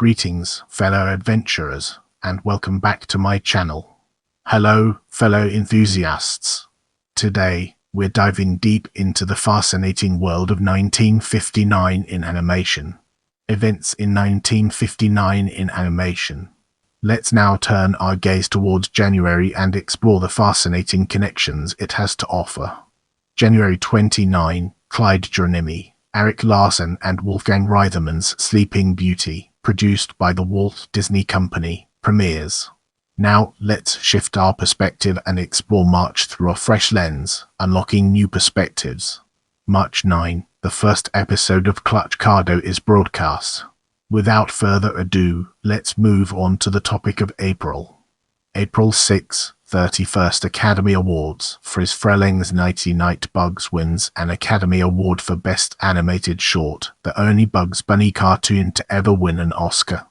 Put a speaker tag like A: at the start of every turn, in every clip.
A: Greetings, fellow adventurers, and welcome back to my channel. Hello, fellow enthusiasts. Today, we're diving deep into the fascinating world of 1959 in animation. Events in 1959 in animation. Let's now turn our gaze towards January and explore the fascinating connections it has to offer. January 29, Clyde Geronimi, Eric Larson and Wolfgang Reitherman's Sleeping Beauty, produced by the Walt Disney Company, premieres. Now, let's shift our perspective and explore March through a fresh lens, unlocking new perspectives. March 9, the first episode of Clutch Cardo is broadcast. Without further ado, let's move on to the topic of April. April 6, 31st Academy Awards. Friz Freleng's Nighty Night Bugs wins an Academy Award for Best Animated Short, the only Bugs Bunny cartoon to ever win an Oscar.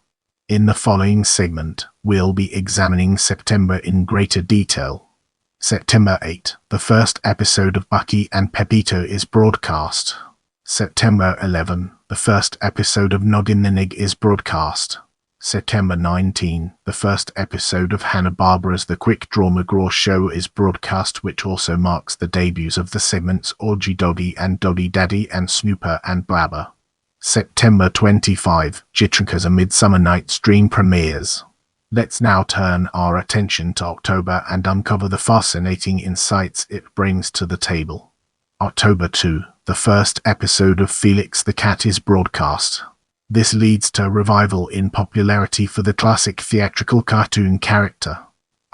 A: In the following segment, we'll be examining September in greater detail. September 8, the first episode of Bucky and Pepito is broadcast. September 11, the first episode of Noggin the Nig is broadcast. September 19, the first episode of Hanna-Barbera's The Quick Draw McGraw Show is broadcast, which also marks the debuts of the segments Orgy Doggy and Doggy Daddy and Snooper and Blabber. September 25, Jitrinka's A Midsummer Night's Dream premieres. Let's now turn our attention to October and uncover the fascinating insights it brings to the table. October 2, the first episode of Felix the Cat is broadcast. This leads to a revival in popularity for the classic theatrical cartoon character.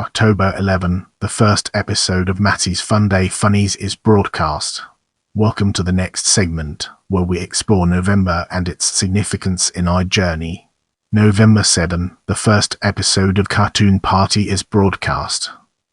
A: October 11, the first episode of Matty's Fun Day Funnies is broadcast. Welcome to the next segment, where we explore November and its significance in our journey. November 7, the first episode of Cartoon Party is broadcast.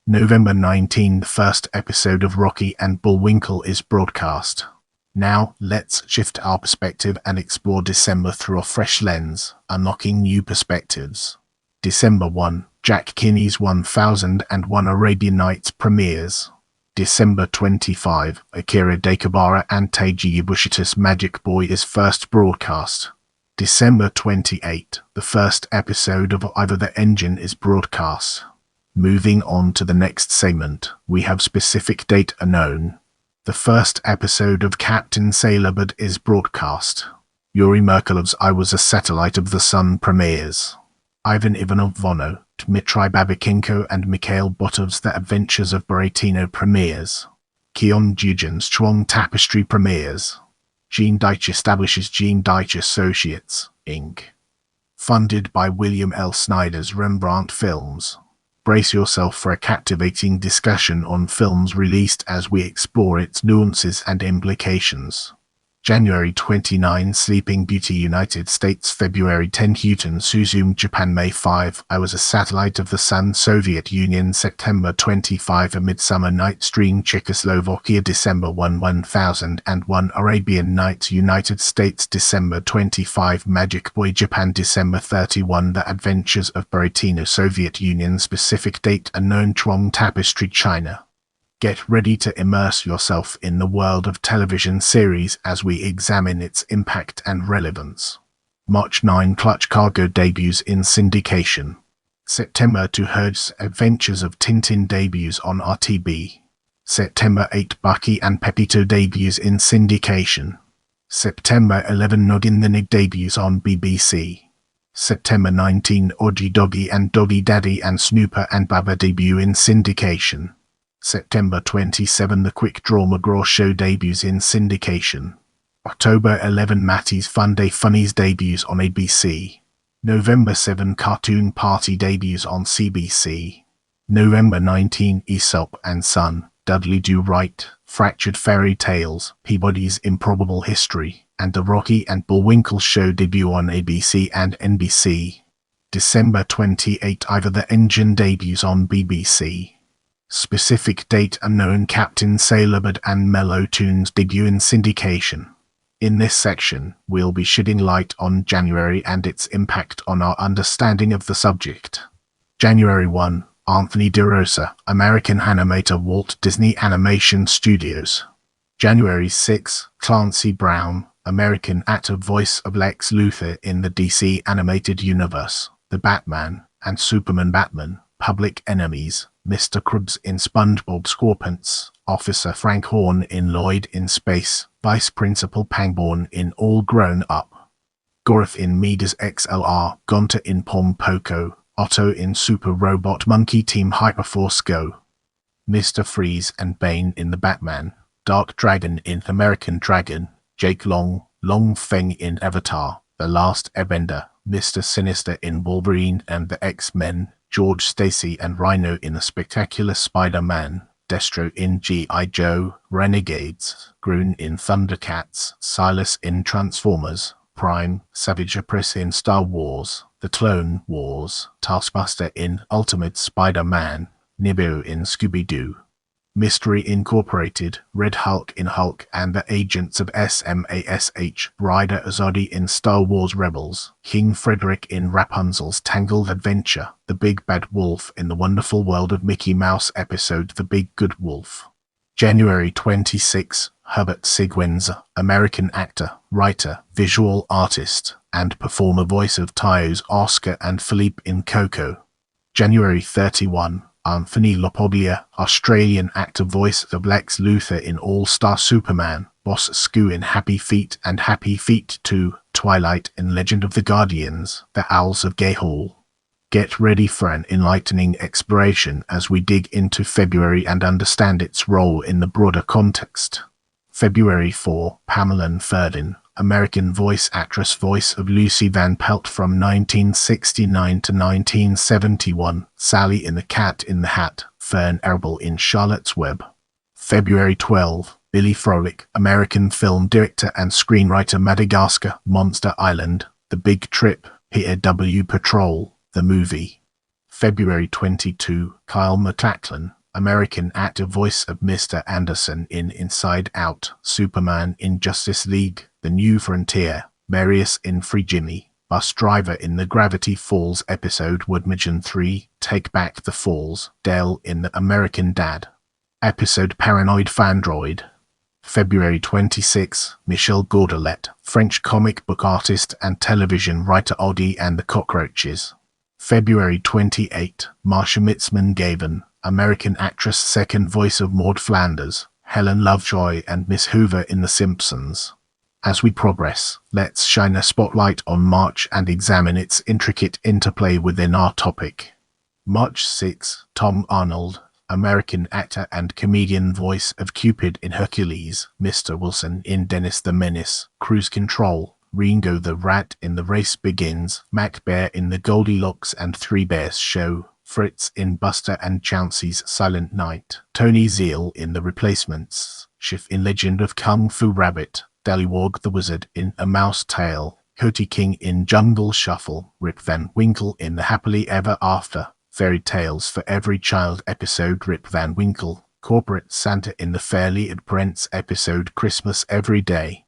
A: November 19, the first episode of Rocky and Bullwinkle is broadcast. Now, let's shift our perspective and explore December through a fresh lens, unlocking new perspectives. December 1, Jack Kinney's 1001 Arabian Nights premieres. December 25, Akira Dakabara and Teiji Yabushitas Magic Boy is first broadcast. December 28, the first episode of Either the Engine is broadcast. Moving on to the next segment, we have specific date unknown. The first episode of Captain Sailorbird is broadcast. Yuri Merkelov's I Was a Satellite of the Sun premieres. Ivan Ivanov Vono, Dmitry Babakenko and Mikhail Botov's The Adventures of Buratino premieres. Keon Jujan's Chuang Tapestry premieres. Gene Deitch establishes Gene Deitch Associates, Inc. Funded by William L. Snyder's Rembrandt Films. Brace yourself for a captivating discussion on films released as we explore its nuances and implications. January 29, Sleeping Beauty United States. February 10, Houghton Suzum Japan. May 5, I Was a Satellite of the Sun Soviet Union. September 25, A Midsummer Night's Dream Czechoslovakia. December 1, 1001 Arabian Nights United States. December 25, Magic Boy Japan. December 31, The Adventures of Buratino Soviet Union. Specific date unknown. Chuang Tapestry China. Get ready to immerse yourself in the world of television series as we examine its impact and relevance. March 9, Clutch Cargo debuts in syndication. September 2, Hergé's Adventures of Tintin debuts on RTB. September 8, Bucky and Pepito debuts in syndication. September 11, Noggin the Nig debuts on BBC. September 19, Orgy Doggy and Doggy Daddy and Snooper and Blabber debut in syndication. September 27, The Quick Draw McGraw Show debuts in syndication. October 11, Matty's Fun Day Funnies debuts on ABC. November 7, Cartoon Party debuts on CBC. November 19, Aesop and Son, Dudley Do Right, Fractured Fairy Tales, Peabody's Improbable History, and The Rocky and Bullwinkle Show debut on ABC and NBC. December 28, Either the Engine debuts on BBC. Specific date unknown. Captain Sailorbird and Mellow Tunes debut in syndication. In this section, we'll be shedding light on January and its impact on our understanding of the subject. January 1, Anthony DeRosa, American animator, Walt Disney Animation Studios. January 6, Clancy Brown, American actor voice of Lex Luthor in the DC animated universe, The Batman and Superman Batman, Public Enemies, Mr. Krabs in SpongeBob SquarePants, Officer Frank Horn in Lloyd in Space, Vice Principal Pangborn in All Grown Up, Gorth in Midas XLR, Gonta in Pom Poko, Otto in Super Robot Monkey Team Hyperforce Go, Mr. Freeze and Bane in The Batman, Dark Dragon in American Dragon, Jake Long, Long Feng in Avatar, The Last Airbender, Mr. Sinister in Wolverine and the X-Men, George Stacy and Rhino in The Spectacular Spider-Man, Destro in G.I. Joe, Renegades, Groon in Thundercats, Silas in Transformers, Prime, Savage Opress in Star Wars, The Clone Wars, Taskmaster in Ultimate Spider-Man, Nibio in Scooby-Doo, Mystery Incorporated, Red Hulk in Hulk and the Agents of SMASH, Ryder Azadi in Star Wars Rebels, King Frederick in Rapunzel's Tangled Adventure, The Big Bad Wolf in The Wonderful World of Mickey Mouse episode The Big Good Wolf. January 26, Herbert Sigwenza, American actor, writer, visual artist, and performer voice of Tayo's Oscar and Philippe in Coco. January 31, Anthony Lopoglia, Australian actor voice of Lex Luthor in All-Star Superman, Boss Skoo in Happy Feet and Happy Feet 2, Twilight in Legend of the Guardians, The Owls of Gay Hall. Get ready for an enlightening exploration as we dig into February and understand its role in the broader context. February 4, Pamela Ferdin, American voice actress voice of Lucy Van Pelt from 1969 to 1971, Sally in The Cat in the Hat, Fern Arable in Charlotte's Web. February 12, Billy Frolic, American film director and screenwriter, Madagascar, Monster Island, The Big Trip, PAW Patrol, the movie. February 22, Kyle MacLachlan, American actor voice of Mr. Anderson in Inside Out, Superman in Justice League, The New Frontier, Marius in Free Jimmy, bus driver in the Gravity Falls episode Woodmagen 3, Take Back the Falls, Dale in The American Dad episode Paranoid Fandroid. February 26, Michel Gordelet, French comic book artist and television writer, Oddie and the Cockroaches. February 28, Marsha Mitzman-Gavin, American actress, second voice of Maud Flanders, Helen Lovejoy and Miss Hoover in The Simpsons. As we progress, let's shine a spotlight on March and examine its intricate interplay within our topic. March 6, Tom Arnold, American actor and comedian voice of Cupid in Hercules, Mr. Wilson in Dennis the Menace, Cruise Control, Ringo the Rat in The Race Begins, Mac Bear in The Goldilocks and Three Bears Show, Fritz in Buster and Chauncey's Silent Night, Tony Zeal in The Replacements, Schiff in Legend of Kung Fu Rabbit, Dallywog the Wizard in A Mouse Tale, Cody King in Jungle Shuffle, Rip Van Winkle in The Happily Ever After, Fairy Tales for Every Child episode Rip Van Winkle, Corporate Santa in The Fairly Odd Parents episode Christmas Every Day,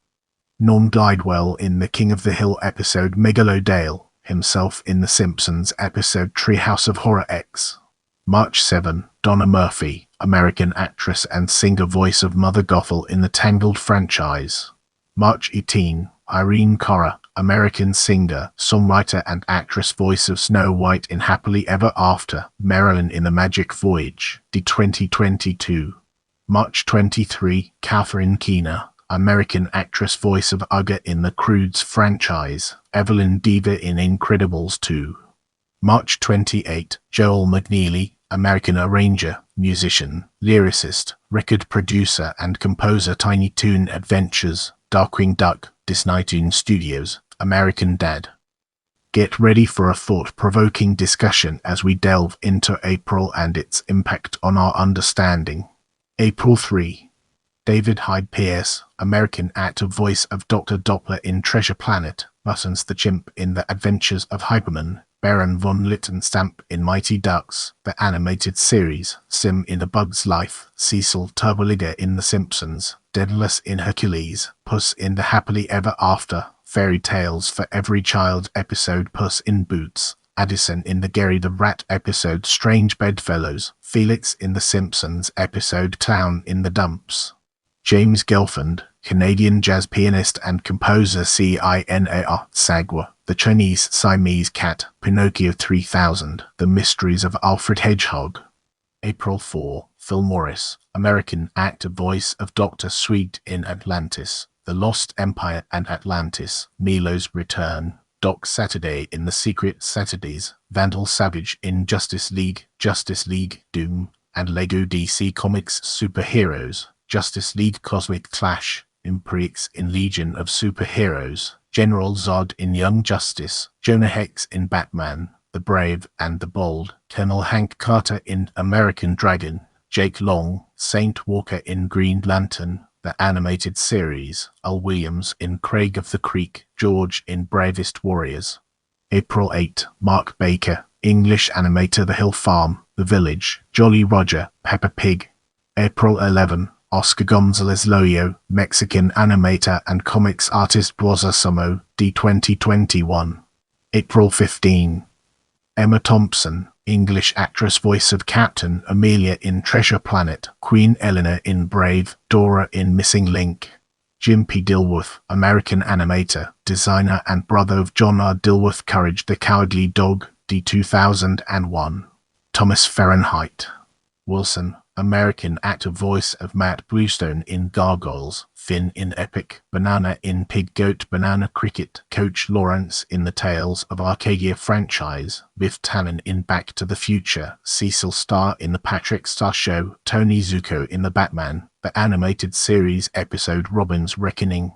A: Norm Glidewell in The King of the Hill episode Megalodale, himself in The Simpsons episode Treehouse of Horror X. March 7, Donna Murphy, American actress and singer voice of Mother Gothel in the Tangled franchise. March 18, Irene Cara, American singer, songwriter and actress voice of Snow White in Happily Ever After, Marilyn in The Magic Voyage, The 2022. March 23, Catherine Keener, American actress voice of Ugga in the Croods franchise, Evelyn Diva in Incredibles 2. March 28, Joel McNeely, American arranger, musician, lyricist, record producer and composer, Tiny Toon Adventures, Darkwing Duck, Disney Toon Studios, American Dad. Get ready for a thought-provoking discussion as we delve into April and its impact on our understanding. April 3. David Hyde Pierce, American actor voice of Dr. Doppler in Treasure Planet, Buttons the Chimp in The Adventures of Hyperman, Baron von Littenstamp in Mighty Ducks, the animated series, Sim in A Bug's Life, Cecil Turboliga in The Simpsons, Daedalus in Hercules, Puss in The Happily Ever After, Fairy Tales for Every Child episode Puss in Boots, Addison in the Gary the Rat episode Strange Bedfellows, Felix in The Simpsons episode Clown in the Dumps. James Gelfand, Canadian jazz pianist and composer Cinar Sagwa, The Chinese Siamese Cat, Pinocchio 3000, The Mysteries of Alfred Hedgehog. April 4, Phil Morris, American actor, voice of Dr. Sweet in Atlantis, The Lost Empire and Atlantis, Milo's Return, Doc Saturday in The Secret Saturdays, Vandal Savage in Justice League, Doom, and Lego DC Comics Superheroes, Justice League Cosmic Clash, Imprix in Legion of Superheroes, General Zod in Young Justice, Jonah Hex in Batman, The Brave and the Bold, Colonel Hank Carter in American Dragon, Jake Long, Saint Walker in Green Lantern, the animated series, Al Williams in Craig of the Creek, George in Bravest Warriors. April 8, Mark Baker, English animator, The Hill Farm, The Village, Jolly Roger, Peppa Pig. April 11, Oscar Gonzalez Loyo, Mexican animator and comics artist, Boza Sumo, D2021. April 15, Emma Thompson, English actress, voice of Captain Amelia in Treasure Planet, Queen Eleanor in Brave, Dora in Missing Link. Jim P. Dilworth, American animator, designer and brother of John R. Dilworth, Courage the Cowardly Dog, D2001. Thomas Fahrenheit Wilson, American actor, voice of Matt Bluestone in Gargoyles, Finn in Epic, Banana in Pig Goat, Banana Cricket, Coach Lawrence in the Tales of Arcadia franchise, Biff Tannen in Back to the Future, Cecil Starr in The Patrick Star Show, Tony Zuko in The Batman, the animated series episode Robin's Reckoning.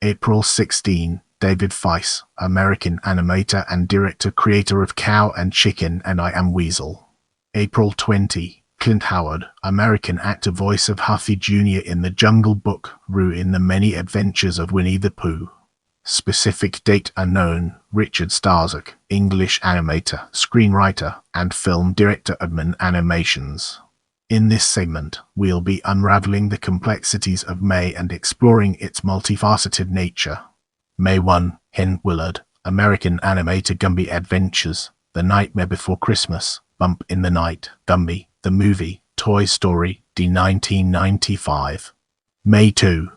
A: April 16, David Feiss, American animator and director, creator of Cow and Chicken and I Am Weasel. April 20, Clint Howard, American actor, voice of Huffy Jr. in The Jungle Book, Roo in The Many Adventures of Winnie the Pooh. Specific date unknown. Richard Starzak, English animator, screenwriter, and film director, Admin Animations. In this segment, we'll be unraveling the complexities of May and exploring its multifaceted nature. May 1, Hen Willard, American animator, Gumby Adventures, The Nightmare Before Christmas, Bump in the Night, Gumby, the movie, Toy Story, D1995. May 2,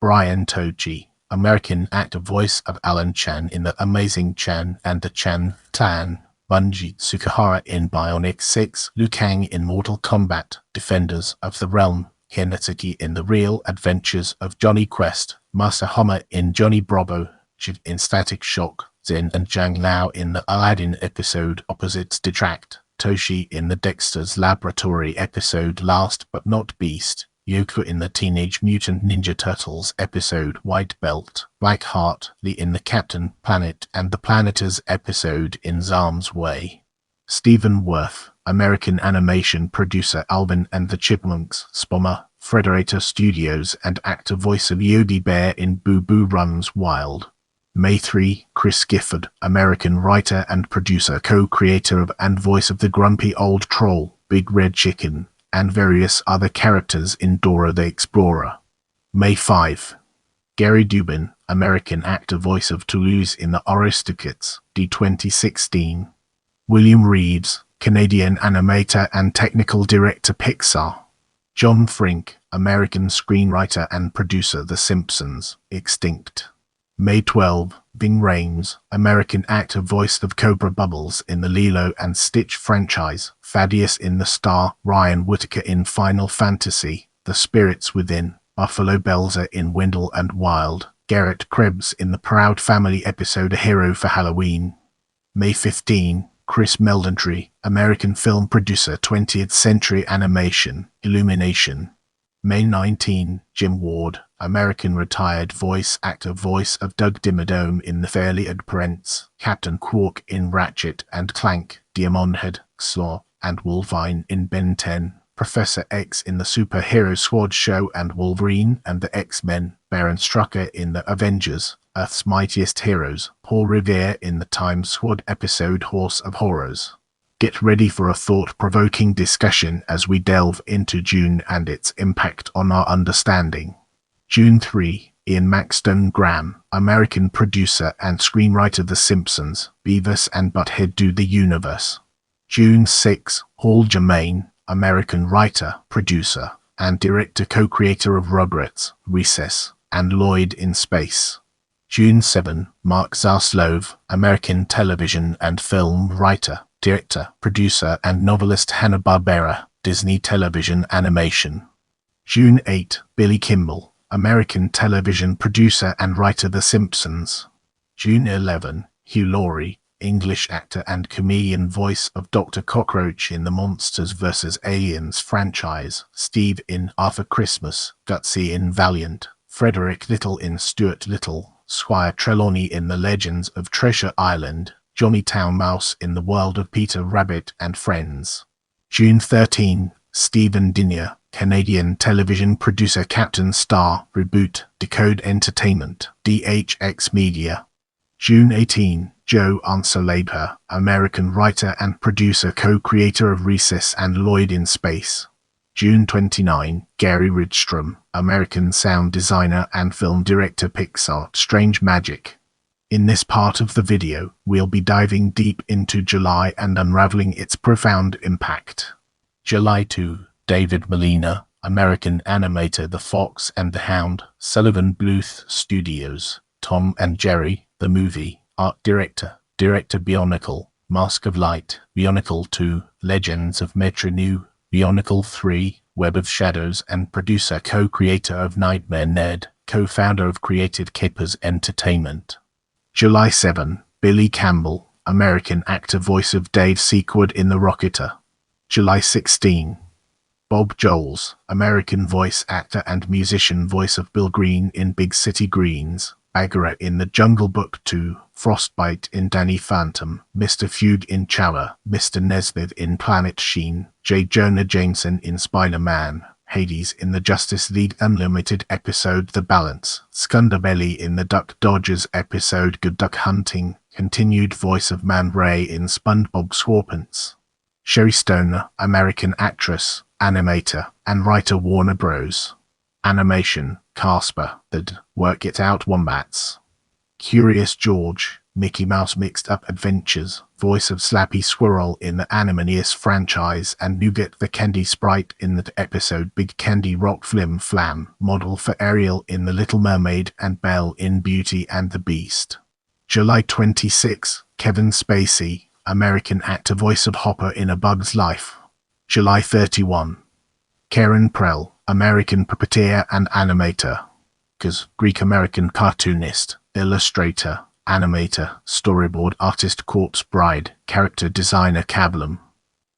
A: Brian Tochi, American actor, voice of Alan Chan in The Amazing Chan and the Chan Tan, Bunji Tsukahara in Bionic 6, Liu Kang in Mortal Kombat, Defenders of the Realm, Ken Natsuki in The Real Adventures of Johnny Quest, Masa Hama in Johnny Bravo, Shiv in Static Shock, Zen and Zhang Lao in the Aladdin episode Opposites Detract, Toshi in the Dexter's Laboratory episode Last But Not Beast, Yoko in the Teenage Mutant Ninja Turtles episode White Belt, Blackheart, Lee in the Captain Planet and the Planeters episode In Zarm's Way. Stephen Worth, American animation producer, Alvin and the Chipmunks, Spommer, Frederator Studios, and actor, voice of Yogi Bear in Boo Boo Runs Wild. May 3, Chris Gifford, American writer and producer, co-creator of and voice of the grumpy old troll, Big Red Chicken, and various other characters in Dora the Explorer. May 5, Gary Dubin, American actor, voice of Toulouse in The Aristocats, D2016. William Reeves, Canadian animator and technical director, Pixar. John Frink, American screenwriter and producer, The Simpsons, Extinct. May 12, Ving Rhames, American actor, voice of Cobra Bubbles in the Lilo and Stitch franchise, Thaddeus in The Star, Ryan Whittaker in Final Fantasy, The Spirits Within, Buffalo Belzer in Wendell and Wild, Garrett Krebs in the Proud Family episode A Hero for Halloween. May 15, Chris Meldentry, American film producer, 20th Century Animation, Illumination. May 19, Jim Ward, American retired voice actor, voice of Doug Dimmadome in The Fairly Odd Parents, Captain Quark in Ratchet and Clank, Diamondhead, Slaw, and Wolverine in Ben 10, Professor X in the Superhero Squad show and Wolverine and the X-Men, Baron Strucker in The Avengers, Earth's Mightiest Heroes, Paul Revere in the Time Squad episode Horse of Horrors. Get ready for a thought-provoking discussion as we delve into June and its impact on our understanding. June 3, Ian Maxton Graham, American producer and screenwriter, The Simpsons, Beavis and Butthead Do the Universe. June 6, Paul Germain, American writer, producer, and director, co-creator of Rugrats, Recess, and Lloyd in Space. June 7, Mark Zaslove, American television and film writer, director, producer and novelist Hanna-Barbera, Disney Television Animation. June 8, Billy Kimball, American television producer and writer The Simpsons. June 11, Hugh Laurie, English actor and comedian, voice of Dr. Cockroach in the Monsters vs. Aliens franchise, Steve in Arthur Christmas, Gutsy in Valiant, Frederick Little in Stuart Little, Squire Trelawney in The Legends of Treasure Island, Johnny Town Mouse in The World of Peter Rabbit and Friends. June 13, Stephen Dinier, Canadian television producer, Captain Star, Reboot, Decode Entertainment, DHX Media. June 18, Joe Ansalabha, American writer and producer, co-creator of Recess and Lloyd in Space. June 29, Gary Rydstrom, American sound designer and film director, Pixar, Strange Magic. In this part of the video, we'll be diving deep into July and unraveling its profound impact. July 2, David Molina, American animator, The Fox and the Hound, Sullivan Bluth Studios, Tom and Jerry, the movie, art director, Bionicle, Mask of Light, Bionicle 2, Legends of Metronew, Bionicle 3, Web of Shadows, and producer, co-creator of Nightmare Ned, co-founder of Creative Kippers Entertainment. July 7, Billy Campbell, American actor, voice of Dave Sequard in The Rocketer. July 16, Bob Joles, American voice actor and musician, voice of Bill Green in Big City Greens, Bagheera in The Jungle Book 2, Frostbite in Danny Phantom, Mr. Fugue in Chower, Mr. Nesmith in Planet Sheen, J. Jonah Jameson in Spider-Man, Hades in the Justice League Unlimited episode The Balance, Skunderbelly in the Duck Dodgers episode Good Duck Hunting, continued voice of Man Ray in SpongeBob SquarePants. Sherry Stoner, American actress, animator, and writer, Warner Bros. Animation, Casper, The Work It Out Wombats. Curious George, Mickey Mouse Mixed Up Adventures, voice of Slappy Squirrel in the Animaniacs franchise and Nougat the Candy Sprite in the episode Big Candy Rock Flim Flam, model for Ariel in The Little Mermaid and Belle in Beauty and the Beast. July 26, Kevin Spacey, American actor, voice of Hopper in A Bug's Life. July 31, Karen Prell, American puppeteer and animator, Greek-American cartoonist, illustrator, animator, storyboard artist, Corpse Bride, character designer, Cablum,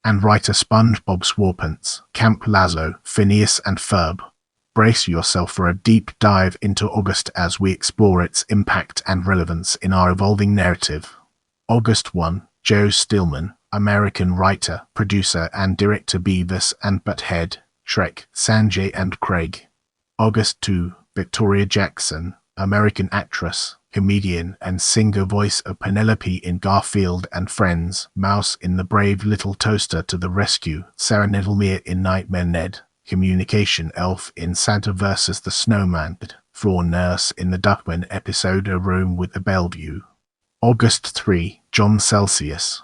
A: and writer, SpongeBob SquarePants, Camp Lazlo, Phineas and Ferb. Brace yourself for a deep dive into August as we explore its impact and relevance in our evolving narrative. August 1, Joe Stillman, American writer, producer and director, Beavis and Butthead, Shrek, Sanjay and Craig. August 2, Victoria Jackson, American actress, comedian and singer, voice of Penelope in Garfield and Friends, Mouse in The Brave Little Toaster to the Rescue, Sarah Nettlemere in Nightmare Ned, communication elf in Santa vs. the Snowman, floor nurse in the Duckman episode A Room with a Bellevue. August 3, John Celsius,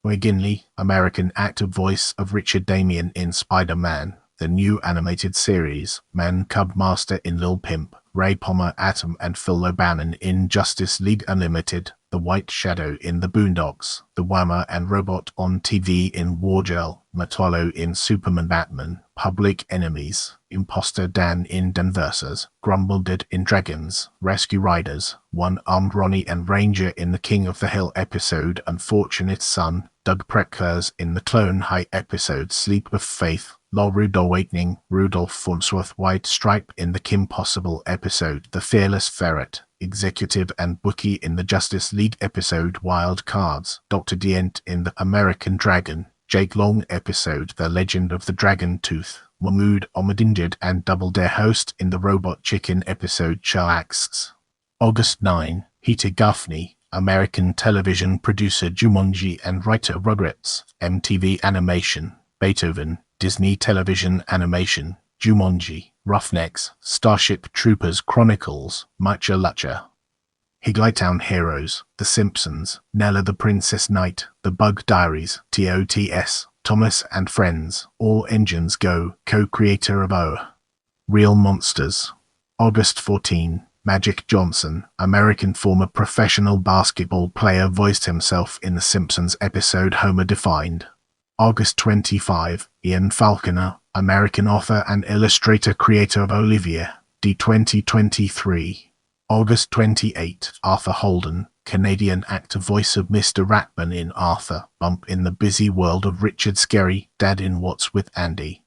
A: McGinley, American actor, voice of Richard Damien in Spider-Man, the new animated series, Man Cub Master in Lil Pimp, Ray Palmer, Atom and Phil O'Bannon in Justice League Unlimited, The White Shadow in The Boondocks, The Whammer and Robot on TV in Wargirl, Matalo in Superman Batman, Public Enemies, Imposter Dan in Danversus, Grumbledid in Dragons, Rescue Riders, One-Armed Ronnie and Ranger in the King of the Hill episode Unfortunate Son, Doug Preckers in the Clone High episode Sleep of Faith, Lawrud Awakening, Rudolph Farnsworth White Stripe in the Kim Possible episode The Fearless Ferret, Executive and Bookie in the Justice League episode Wild Cards, Dr. Dient in the American Dragon, Jake Long episode The Legend of the Dragon Tooth, Mahmoud Ahmadinejad and Double Dare host in the Robot Chicken episode Chillax. August 9, Peter Gaffney, American television producer, Jumanji and writer, Rugrats, MTV Animation, Beethoven, Disney Television Animation, Jumanji, Roughnecks, Starship Troopers Chronicles, Mucha Lucha. Higglytown Heroes, The Simpsons, Nella the Princess Knight, The Bug Diaries, TOTS, Thomas and Friends, All Engines Go, co-creator of O. Real Monsters. August 14, Magic Johnson, American former professional basketball player, voiced himself in The Simpsons episode Homer Defined. August 25, Ian Falconer, American author and illustrator, creator of Olivia, D 2023. August 28, Arthur Holden, Canadian actor, voice of Mr. Ratman in Arthur Bump in the Busy World of Richard Scarry, Dad in What's with Andy.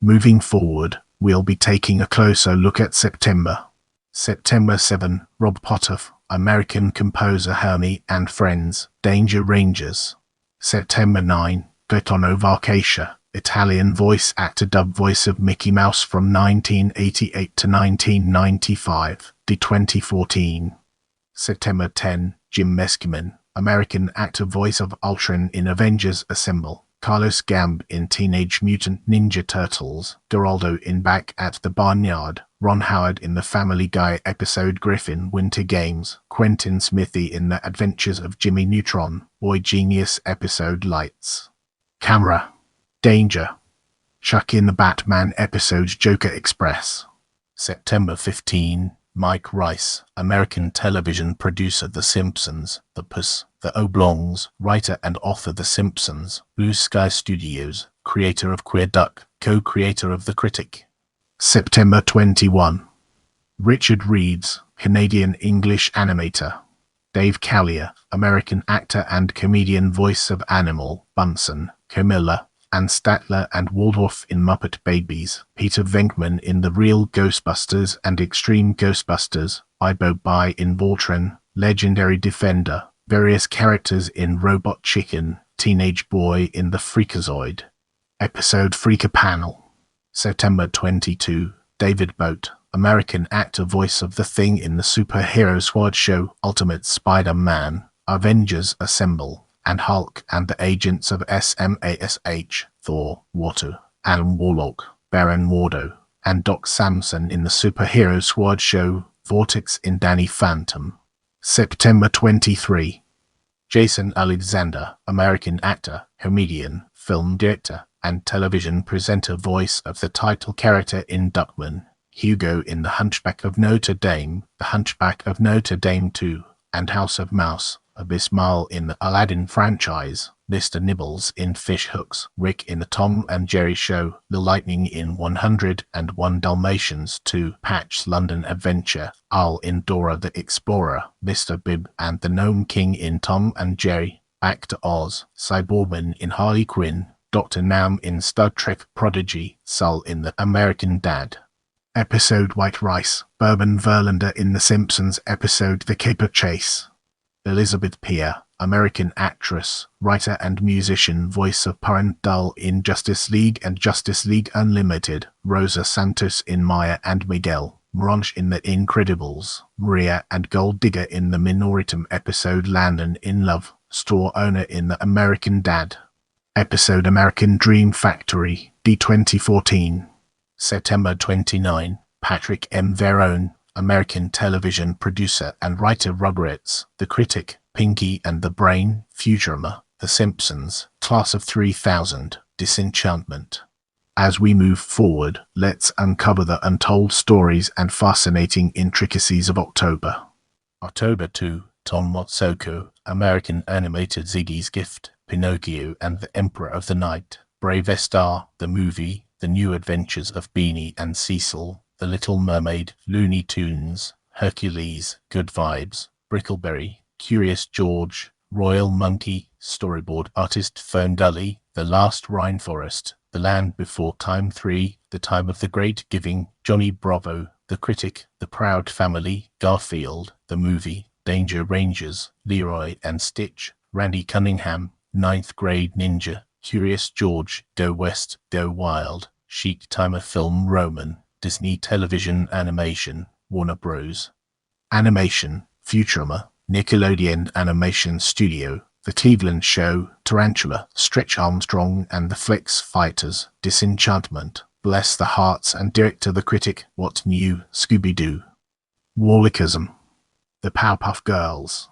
A: Moving forward, we'll be taking a closer look at September. September 7, Rob Potoff, American composer, Hermie and Friends, Danger Rangers. September 9, Gaetano Varcaccia, Italian voice actor, dub voice of Mickey Mouse from 1988 to 1995, D 2014. September 10, Jim Meskimen, American actor, voice of Ultron in Avengers Assemble, Carlos Gamb in Teenage Mutant Ninja Turtles, Geraldo in Back at the Barnyard, Ron Howard in the Family Guy episode Griffin Winter Games, Quentin Smithy in The Adventures of Jimmy Neutron, Boy Genius episode Lights. Camera. Danger. Chuck in the Batman episode Joker Express. September 15, Mike Rice, American television producer, The Simpsons, The Puss, The Oblongs, writer and author, The Simpsons, Blue Sky Studios, creator of Queer Duck, co-creator of The Critic. September 21, Richard Reeves, Canadian English animator. Dave Callier, American actor and comedian, voice of Animal, Bunsen, Camilla, and Statler and Waldorf in Muppet Babies, Peter Venkman in The Real Ghostbusters and Extreme Ghostbusters, Ibo Bai in Voltron, Legendary Defender, various characters in Robot Chicken, Teenage Boy in The Freakazoid. Episode Freaker Panel. September 22, David Boat, American actor, voice of The Thing in the superhero squad show Ultimate Spider-Man, Avengers Assemble, and Hulk and the Agents of SMASH, Thor, Water, Alan Warlock, Baron Mordo, and Doc Samson in the superhero squad show Vortex in Danny Phantom. September 23, Jason Alexander, American actor, comedian, film director, and television presenter, voice of the title character in Duckman, Hugo in The Hunchback of Notre Dame, The Hunchback of Notre Dame 2, and House of Mouse, Abismal in the Aladdin franchise, Mr. Nibbles in Fish Hooks, Rick in the Tom and Jerry Show, The Lightning in 101 Dalmatians 2, Patch's London Adventure, Al in Dora the Explorer, Mr. Bibb and the Gnome King in Tom and Jerry, Back to Oz, Cyborgman in Harley Quinn, Dr. Nam in Star Trek Prodigy, Sul in The American Dad. Episode White Rice, Bourbon Verlander in The Simpsons episode The Caper Chase. Elizabeth Peer, American actress, writer and musician, voice of Parent Dull in Justice League and Justice League Unlimited, Rosa Santos in Maya and Miguel, Morange in The Incredibles, Maria and Gold Digger in the Minoritum episode Landon in Love, store owner in The American Dad. Episode American Dream Factory, D 2014. September 29, Patrick M. Verone, American television producer and writer, Rugrats, The Critic, Pinky and the Brain, Futurama, The Simpsons, Class of 3000, Disenchantment. As we move forward, let's uncover the untold stories and fascinating intricacies of October. October 2, Tom Matsoko, American animated, Ziggy's Gift, Pinocchio and the Emperor of the Night, Bravest Star, the movie, The New Adventures of Beanie and Cecil, The Little Mermaid, Looney Tunes, Hercules, Good Vibes, Brickleberry, Curious George, Royal Monkey, Storyboard Artist Ferndully, The Last Rainforest, The Land Before Time 3, The Time of the Great Giving, Johnny Bravo, The Critic, The Proud Family, Garfield, The Movie, Danger Rangers, Leroy and Stitch, Randy Cunningham, Ninth Grade Ninja, Curious George, Go West, Go Wild, Chic Timer Film Roman, Disney Television Animation, Warner Bros. Animation, Futurama, Nickelodeon Animation Studio, The Cleveland Show, Tarantula, Stretch Armstrong and the Flex Fighters, Disenchantment, Bless the Hearts and Director The Critic, What New, Scooby-Doo. Warlickism, The Powerpuff Girls.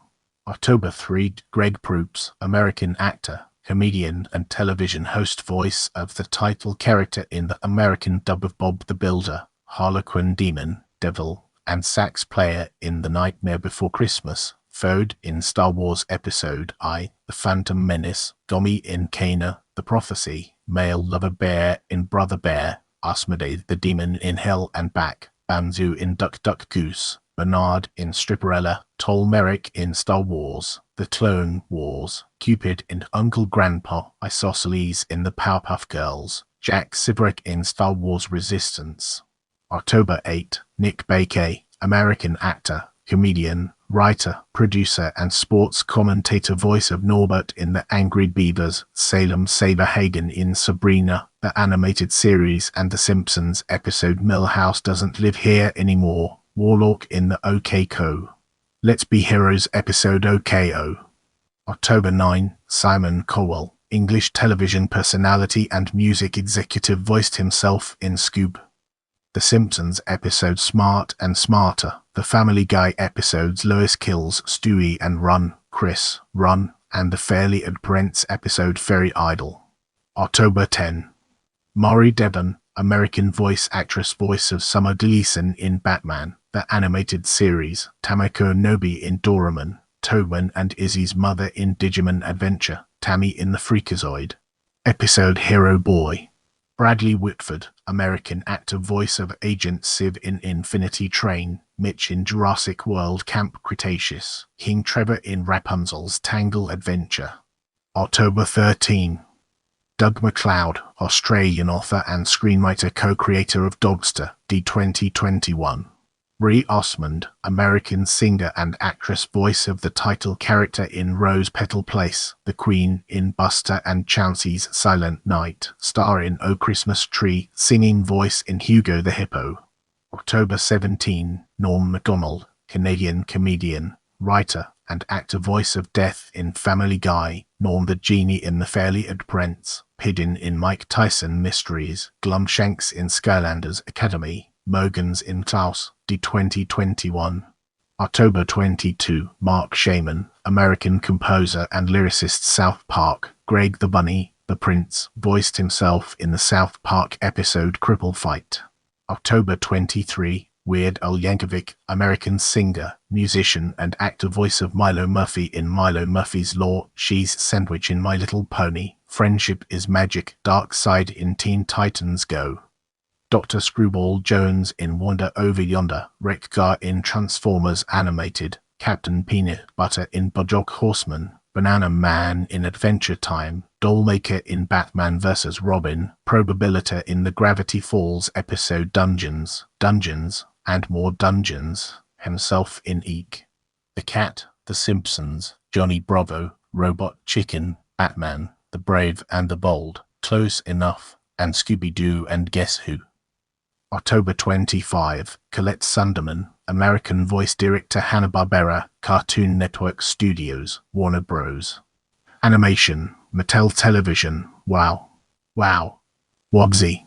A: October 3, Greg Proops, American actor, comedian and television host, voice of the title character in the American dub of Bob the Builder, Harlequin Demon, Devil, and sax player in The Nightmare Before Christmas, Fode in Star Wars Episode I, The Phantom Menace, Domi in Kana, The Prophecy, male lover bear in Brother Bear, Asmodee the Demon in Hell and Back, Banzu in Duck Duck Goose, Bernard in Stripperella, Tol Merrick in Star Wars, The Clone Wars, Cupid in Uncle Grandpa, Isosceles in The Powerpuff Girls, Jack Sibrick in Star Wars Resistance. October 8, Nick Bakay, American actor, comedian, writer, producer and sports commentator, voice of Norbert in The Angry Beavers, Salem Saberhagen in Sabrina, the animated series and The Simpsons episode Millhouse Doesn't Live Here Anymore, Warlock in the OK Co. Let's Be Heroes episode OKO. October 9, Simon Cowell, English television personality and music executive, voiced himself in Scoob, The Simpsons episode Smart and Smarter, The Family Guy episodes Lois Kills Stewie and Run, Chris, Run, and The Fairly Odd Parents episode Fairy Idol. October 10. Maury Devon, American voice actress, voice of Summer Gleason in Batman, the animated series, Tamako Nobi in Doraemon, Tobin and Izzy's mother in Digimon Adventure, Tammy in The Freakazoid episode Hero Boy. Bradley Whitford, American actor, voice of Agent Civ in Infinity Train, Mitch in Jurassic World Camp Cretaceous, King Trevor in Rapunzel's Tangle Adventure. October 13. Doug MacLeod, Australian author and screenwriter, co-creator of Dogster, D2021. Brie Osmond, American singer and actress, voice of the title character in Rose Petal Place, the Queen in Buster and Chauncey's Silent Night, star in O Christmas Tree, singing voice in Hugo the Hippo. October 17, Norm Macdonald, Canadian comedian, writer, and actor, voice of Death in Family Guy, Norm the Genie in The Fairly Odd Parents, Piddin in Mike Tyson Mysteries, Glumshanks in Skylanders Academy, Mogans in Klaus, D2021. October 22, Mark Shaman, American composer and lyricist, South Park, Greg the Bunny, the Prince, voiced himself in the South Park episode Cripple Fight. October 23, Weird Al Yankovic, American singer, musician and actor, voice of Milo Murphy in Milo Murphy's Law, She's Sandwich in My Little Pony, Friendship is Magic, Dark Side in Teen Titans Go. Dr. Screwball Jones in Wander Over Yonder, Wreck-Gar in Transformers Animated, Captain Peanut Butter in BoJack Horseman, Banana Man in Adventure Time, Dollmaker in Batman vs. Robin, Probability in the Gravity Falls episode Dungeons, and More Dungeons, himself in Eek, The Cat, The Simpsons, Johnny Bravo, Robot Chicken, Batman, The Brave and the Bold, Close Enough, and Scooby-Doo and Guess Who. October 25, Colette Sunderman, American voice director, Hanna-Barbera, Cartoon Network Studios, Warner Bros. Animation, Mattel Television, Wow, Wogsy,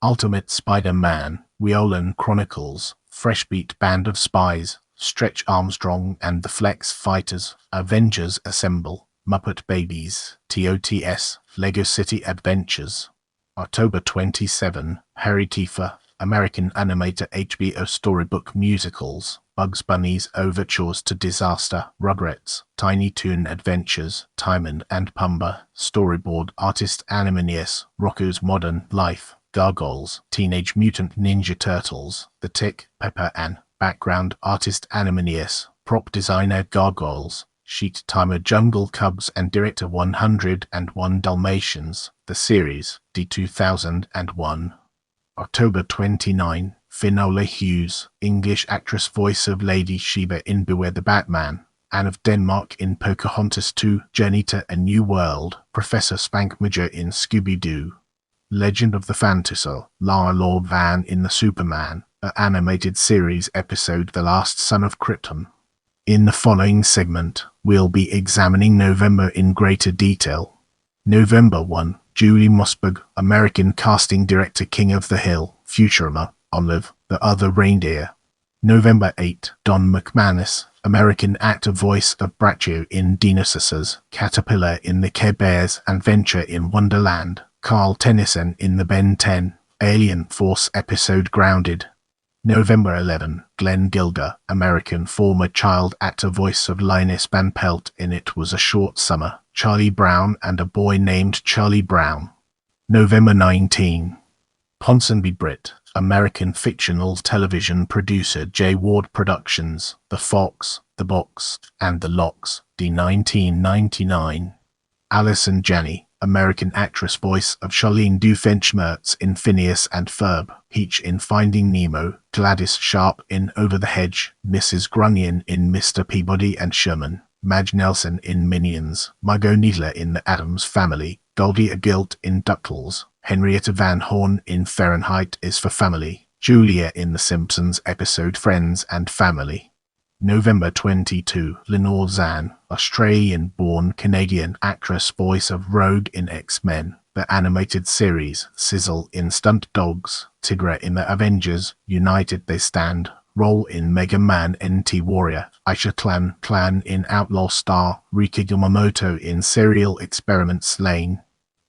A: Ultimate Spider-Man, Weolan Chronicles, Freshbeat Band of Spies, Stretch Armstrong and the Flex Fighters, Avengers Assemble, Muppet Babies, TOTS, Lego City Adventures. October 27, Harry Tifa, American animator, HBO storybook musicals, Bugs Bunny's Overtures to Disaster, Rugrats, Tiny Toon Adventures, Timon and Pumbaa, storyboard artist Animaniacs, Rocko's Modern Life, Gargoyles, Teenage Mutant Ninja Turtles, The Tick, Pepper Ann, background artist Animaniacs, prop designer Gargoyles, sheet timer Jungle Cubs and director 101 Dalmatians, the series, D2001. October 29, Finola Hughes, English actress, voice of Lady Shiva in Beware the Batman, Anne of Denmark in Pocahontas 2, Journey to a New World, Professor Spankmajer in Scooby-Doo, Legend of the Phantasal, Lara Lord Van in the Superman, the animated series episode The Last Son of Krypton. In the following segment, we'll be examining November in greater detail. November 1, Julie Mossberg, American casting director, King of the Hill, Futurama, Olive, The Other Reindeer. November 8, Don McManus, American actor, voice of Braccio in Dinosaurs, Caterpillar in the Care Bears Adventure in Wonderland, Carl Tennyson in the Ben 10, Alien Force episode Grounded. November 11, Glenn Gilder, American former child actor, voice of Linus Van Pelt in It Was a Short Summer, Charlie Brown and a Boy Named Charlie Brown. November 19, Ponsonby Britt, American fictional television producer, J. Ward Productions, The Fox, The Box, and The Locks, D. 1999. Alison Janney, American actress, voice of Charlene Doofenshmirtz in Phineas and Ferb, Peach in Finding Nemo, Gladys Sharp in Over the Hedge, Mrs. Grunion in Mr. Peabody and Sherman, Madge Nelson in Minions, Margot Needler in The Addams Family, Goldie Agilt in DuckTales, Henrietta Van Horn in Fahrenheit is for Family, Julia in The Simpsons episode Friends and Family. November 22, Lenore Zann, Australian-born Canadian actress, voice of Rogue in X-Men, the animated series, Sizzle in Stunt Dogs, Tigra in The Avengers, United They Stand, role in Mega Man NT Warrior, Aisha Clan in Outlaw Star, Rika Yamamoto in Serial Experiments Lane.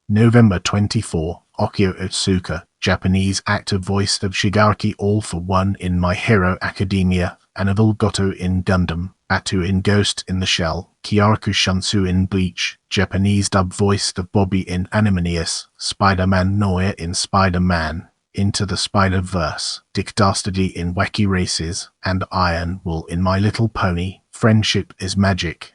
A: November 24, Okio Otsuka, Japanese actor, voice of Shigaraki All for One in My Hero Academia, Annabelle Goto in Gundam, Batu in Ghost in the Shell, Kyoraku Shunsu in Bleach, Japanese dub, voice of Bobby in Animaniacs, Spider-Man Noir in Spider-Man, Into the Spider-Verse, Dick Dastardly in Wacky Races, and Iron Wool in My Little Pony, Friendship is Magic.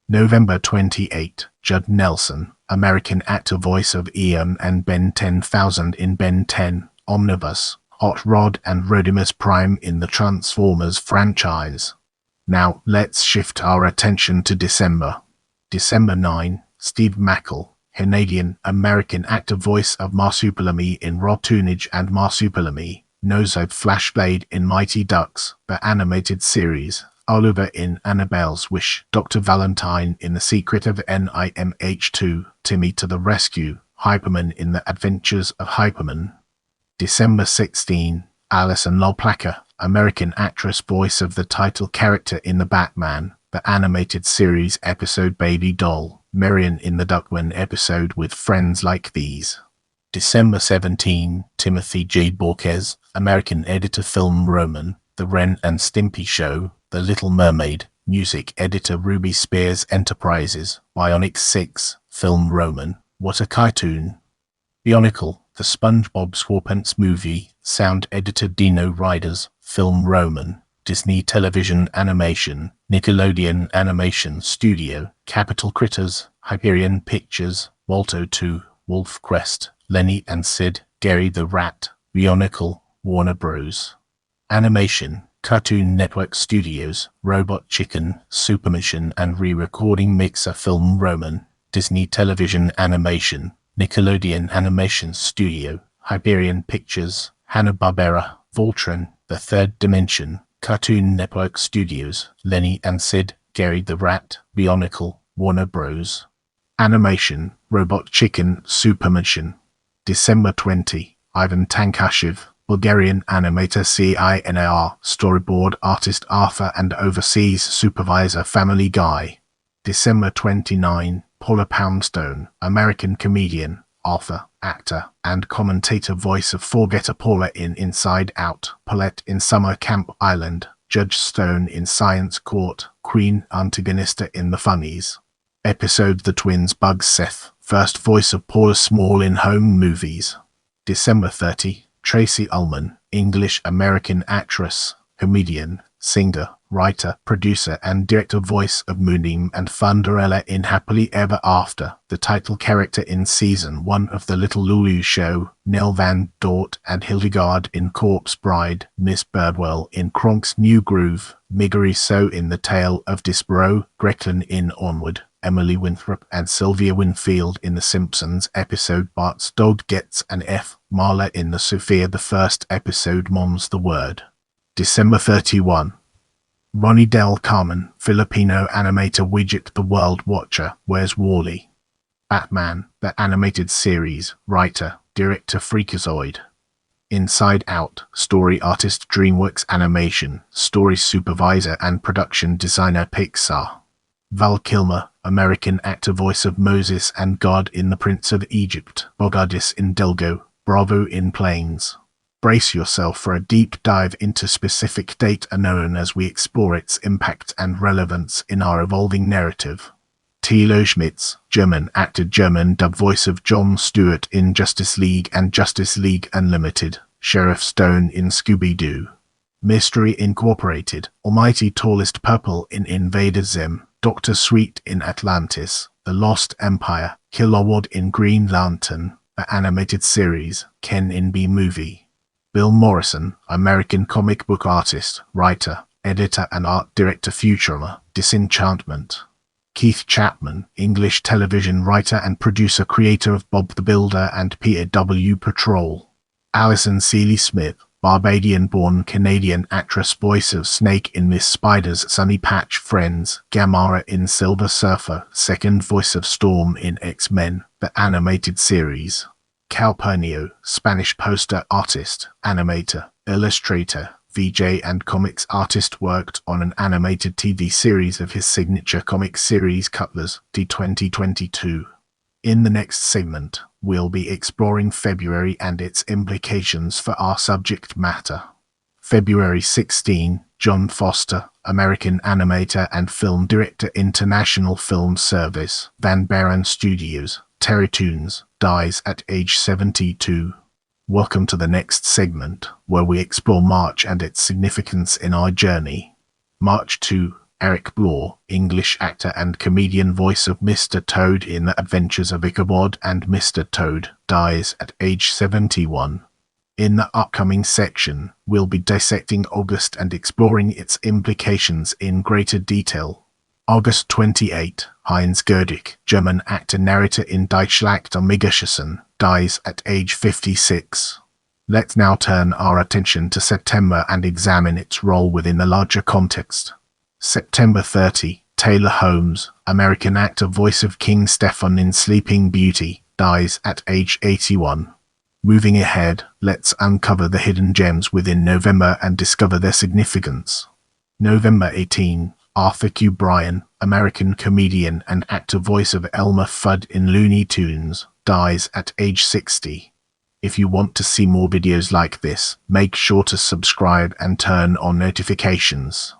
A: November 28, Judd Nelson, American actor, voice of Ian and Ben 10,000 in Ben 10, Omnibus, Hot Rod and Rodimus Prime in the Transformers franchise. Now, let's shift our attention to December. December 9, Steve Mackle, Canadian American actor, voice of Marsupilami in Raw Tunage and Marsupilami, Nozo Flashblade in Mighty Ducks, the animated series, Oliver in Annabelle's Wish, Dr. Valentine in The Secret of NIMH2, Timmy to the Rescue, Hyperman in The Adventures of Hyperman. December 16, Alison Loplacker, American actress, voice of the title character in The Batman, the animated series episode Baby Doll, Marion in the Duckman episode With Friends Like These. December 17, Timothy J. Borges, American editor, film Roman, The Ren and Stimpy Show, The Little Mermaid, music editor, Ruby Spears Enterprises, Bionic 6, film Roman, What a Cartoon. Bionicle, The SpongeBob SquarePants Movie, sound editor, Dino Riders, film Roman, Disney Television Animation, Nickelodeon Animation Studio, Capital Critters, Hyperion Pictures, Walto 2, Wolf Crest, Lenny and Sid, Gary the Rat, Bionicle, Warner Bros. Animation, Cartoon Network Studios, Robot Chicken, Super Mission and Re-Recording Mixer, film Roman, Disney Television Animation, Nickelodeon Animation Studio, Hyperion Pictures, Hanna-Barbera, Voltron, The Third Dimension, Cartoon Network Studios, Lenny and Sid, Gary the Rat, Bionicle, Warner Bros. Animation, Robot Chicken, Super Mission. December 20, Ivan Tankashev, Bulgarian animator, CINAR, storyboard artist, Arthur and overseas supervisor, Family Guy. December 29, Paula Poundstone, American comedian, author, actor, and commentator, voice of Forgetter Paula in Inside Out, Paulette in Summer Camp Island, Judge Stone in Science Court, Queen Antagonista in The Funnies. Episode The Twins Bugs Seth, first voice of Paula Small in home movies. December 30, Tracy Ullman, English-American actress, comedian, singer, writer, producer, and director, voice of Moonim and Thunderella in Happily Ever After, the title character in Season 1 of The Little Lulu Show, Nell Van Dort and Hildegard in Corpse Bride, Miss Birdwell in Kronk's New Groove, Miggery So in The Tale of Disbro, Grecklin in Onward, Emily Winthrop and Sylvia Winfield in The Simpsons episode Bart's Dog Gets an F, Marla in the Sophia the First episode Mom's the Word. December 31. Ronnie Del Carmen, Filipino animator, Widget the World Watcher, Where's Wally? Batman, the animated series, writer, director, Freakazoid. Inside Out, story artist, DreamWorks Animation, story supervisor and production designer, Pixar. Val Kilmer, American actor, voice of Moses and God in The Prince of Egypt, Bogardus in Delgo, Bravo in Planes. Brace yourself for a deep dive into specific data known as we explore its impact and relevance in our evolving narrative. Thilo Schmitz, German actor, German dub voice of Jon Stewart in Justice League and Justice League Unlimited, Sheriff Stone in Scooby-Doo, Mystery Incorporated, Almighty Tallest Purple in Invader Zim, Dr. Sweet in Atlantis, The Lost Empire, Kilowog in Green Lantern, the animated series, Ken in B-Movie. Bill Morrison, American comic book artist, writer, editor and art director, Futurama, Disenchantment. Keith Chapman, English television writer and producer, creator of Bob the Builder and Peter W. Patrol. Alison Seeley-Smith, Barbadian-born Canadian actress, voice of Snake in Miss Spider's Sunny Patch Friends, Gamora in Silver Surfer, second voice of Storm in X-Men, the animated series. Calpurnio, Spanish poster artist, animator, illustrator, VJ and comics artist, worked on an animated TV series of his signature comic series Cutlers, D2022. In the next segment, we'll be exploring February and its implications for our subject matter. February 16, John Foster, American animator and film director, International Film Service, Van Baron Studios, Terrytoons, dies at age 72. Welcome to the next segment, where we explore March and its significance in our journey. March 2, Eric Blore, English actor and comedian, voice of Mr. Toad in The Adventures of Ichabod and Mr. Toad, dies at age 71. In the upcoming section, we'll be dissecting August and exploring its implications in greater detail. August 28, Heinz Gerdig, German actor, narrator in Die Schlacht am Migerschen, dies at age 56. Let's now turn our attention to September and examine its role within the larger context. September 30, Taylor Holmes, American actor, voice of King Stefan in Sleeping Beauty, dies at age 81. Moving ahead, let's uncover the hidden gems within November and discover their significance. November 18, Arthur Q. Bryan, American comedian and actor, voice of Elmer Fudd in Looney Tunes, dies at age 60. If you want to see more videos like this, make sure to subscribe and turn on notifications.